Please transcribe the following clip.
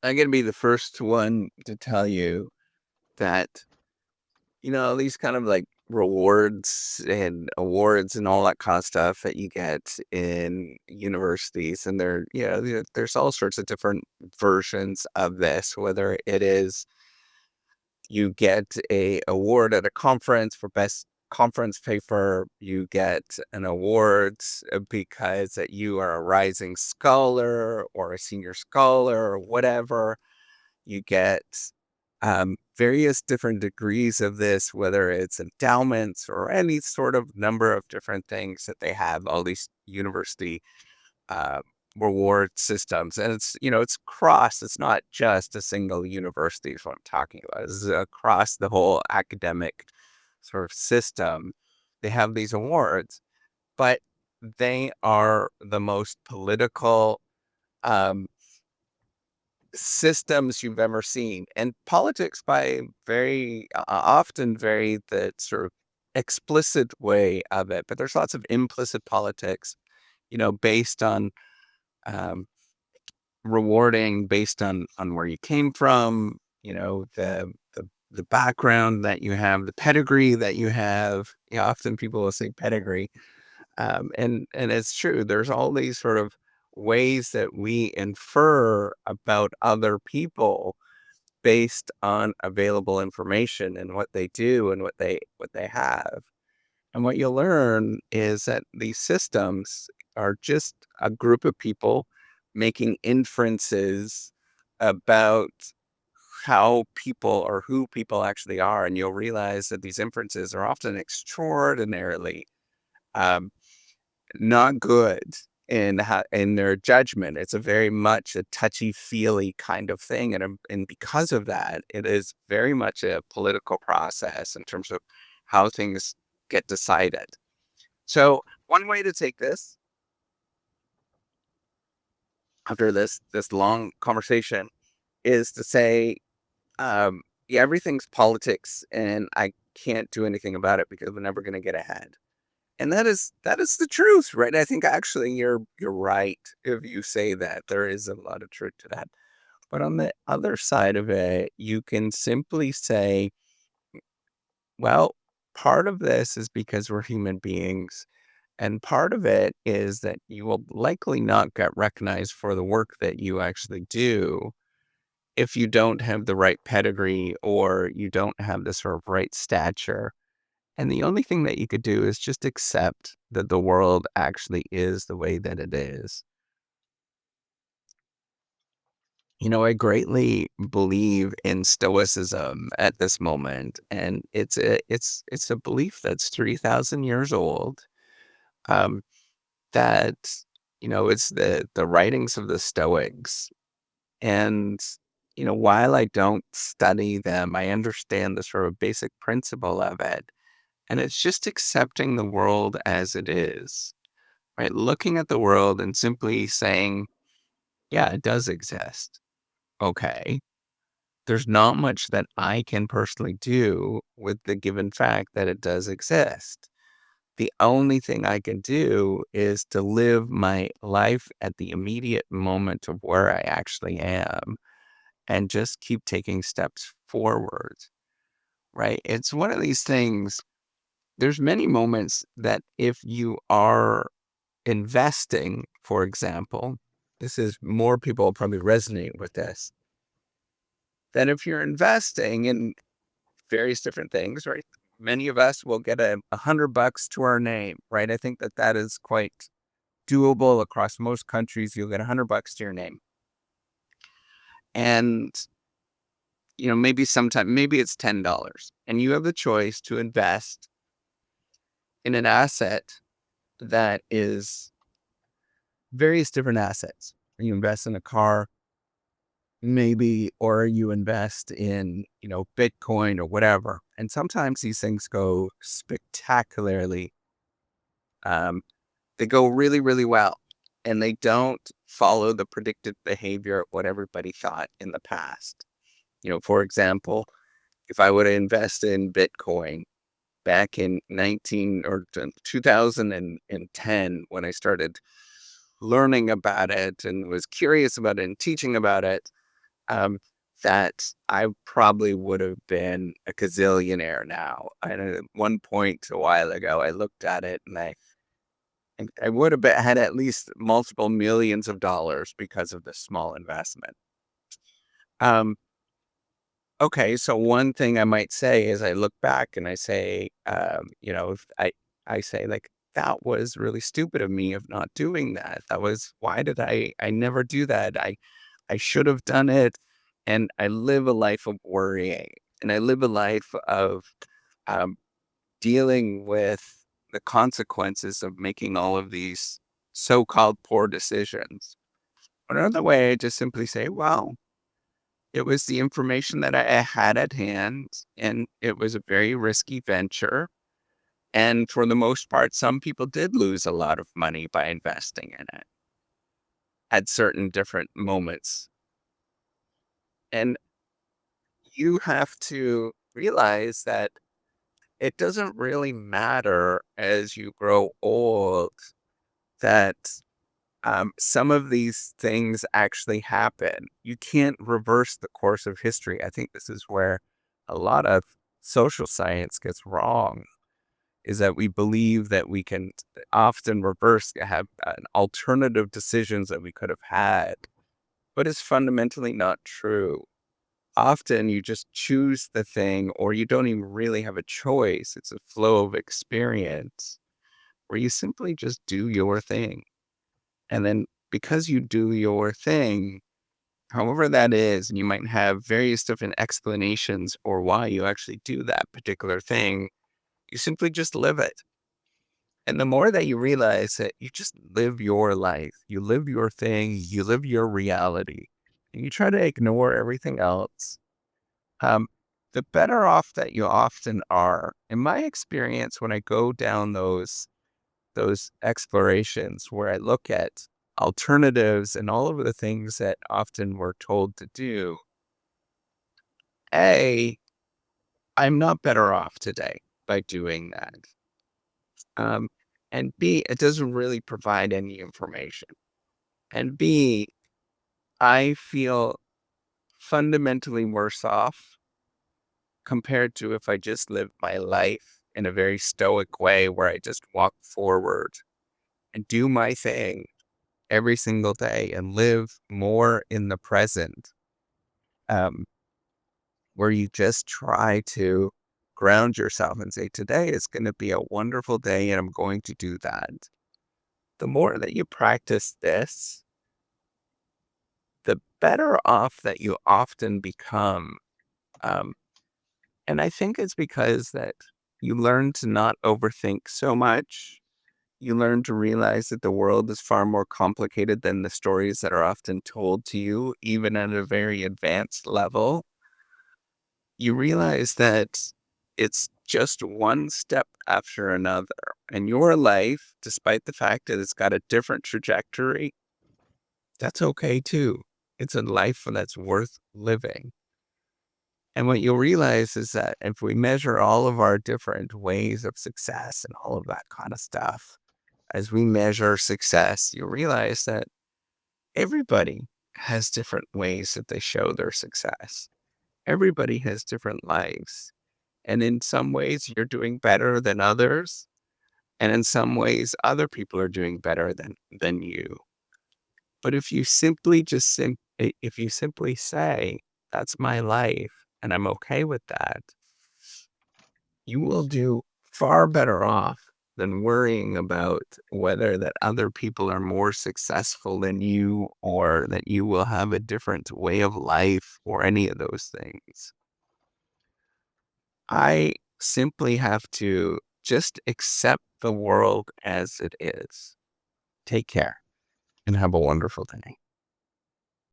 I'm gonna be the first one to tell you that, these kind of like rewards and awards and all that kind of stuff that you get in universities, and there's all sorts of different versions of this, whether it is you get a award at a conference for best conference paper, you get an award because that you are a rising scholar or a senior scholar or whatever. You get various different degrees of this, whether it's endowments or any sort of number of different things that they have, all these university uh, reward systems. And it's across, it's not just a single university is what I'm talking about. It's across the whole academic sort of system. They have these awards, but they are the most political um, systems you've ever seen. And politics, by very often, very the sort of explicit way of it, but there's lots of implicit politics, based on um, rewarding based on where you came from, the background that you have, the pedigree that you have. Often people will say pedigree, and it's true. There's all these sort of ways that we infer about other people based on available information and what they do and what they have. And what you'll learn is that these systems are just a group of people making inferences about how people or who people actually are. And you'll realize that these inferences are often extraordinarily um, not good in their judgment. It's a very much a touchy-feely kind of thing, and because of that, it is very much a political process in terms of how things get decided. So one way to take this after this long conversation is to say, yeah, everything's politics, and I can't do anything about it because we're never going to get ahead. And that is the truth, right? I think actually you're right if you say that. There is a lot of truth to that. But on the other side of it, you can simply say, well, part of this is because we're human beings. And part of it is that you will likely not get recognized for the work that you actually do if you don't have the right pedigree or you don't have the sort of right stature. And the only thing that you could do is just accept that the world actually is the way that it is. I greatly believe in stoicism at this moment, and it's a belief that's 3,000 years old. Um, that it's the writings of the Stoics, and while I don't study them, I understand the sort of basic principle of it, and it's just accepting the world as it is. Right? Looking at the world and simply saying, yeah, it does exist. Okay. There's not much that I can personally do with the given fact that it does exist. The only thing I can do is to live my life at the immediate moment of where I actually am and just keep taking steps forward. Right? It's one of these things. There's many moments that if you are investing, for example, this is more people probably resonate with this, that if you're investing in various different things, right? Many of us will get $100 to our name, right? I think that is quite doable across most countries. You'll get $100 to your name. And, maybe it's $10 and you have the choice to invest in an asset that is various different assets. You invest in a car, maybe, or you invest in, Bitcoin or whatever. And sometimes these things go spectacularly. Um, they go really, really well, and they don't follow the predicted behavior of what everybody thought in the past. For example, if I would invest in Bitcoin back in 2010, when I started learning about it and was curious about it and teaching about it, um, that I probably would have been a gazillionaire now. And at one point a while ago, I looked at it and I would have had at least multiple millions of dollars because of this small investment. Um, okay, so one thing I might say is I look back and I say, if I say like that was really stupid of me of not doing that. That was why did I never do that? I should have done it. And I live a life of worrying and I live a life of um, dealing with the consequences of making all of these so-called poor decisions. Another way, I just simply say, well, it was the information that I had at hand, and it was a very risky venture. And for the most part, some people did lose a lot of money by investing in it at certain different moments. And you have to realize that it doesn't really matter as you grow old that some of these things actually happen. You can't reverse the course of history. I think this is where a lot of social science gets wrong, is that we believe that we can often reverse, have alternative decisions that we could have had, but it's fundamentally not true. Often you just choose the thing, or you don't even really have a choice. It's a flow of experience where you simply just do your thing. And then because you do your thing, however that is, and you might have various different explanations or why you actually do that particular thing, you simply just live it. And the more that you realize that you just live your life, you live your thing, you live your reality, and you try to ignore everything else, um, the better off that you often are. In my experience, when I go down those explorations where I look at alternatives and all of the things that often we're told to do, A, I'm not better off today by doing that. Um, and B, it doesn't really provide any information. And B, I feel fundamentally worse off compared to if I just lived my life in a very stoic way where I just walk forward and do my thing every single day and live more in the present, um, where you just try to ground yourself and say, today is going to be a wonderful day and I'm going to do that. The more that you practice this, the better off that you often become. Um, and I think it's because that you learn to not overthink so much. You learn to realize that the world is far more complicated than the stories that are often told to you, even at a very advanced level. You realize that it's just one step after another. And your life, despite the fact that it's got a different trajectory, that's okay too. It's a life that's worth living. And what you'll realize is that if we measure all of our different ways of success and all of that kind of stuff, as we measure success, you realize that everybody has different ways that they show their success. Everybody has different lives. And in some ways, you're doing better than others. And in some ways, other people are doing better than you. But if you simply if you simply say, that's my life and I'm okay with that, you will do far better off than worrying about whether that other people are more successful than you or that you will have a different way of life or any of those things. I simply have to just accept the world as it is. Take care and have a wonderful day.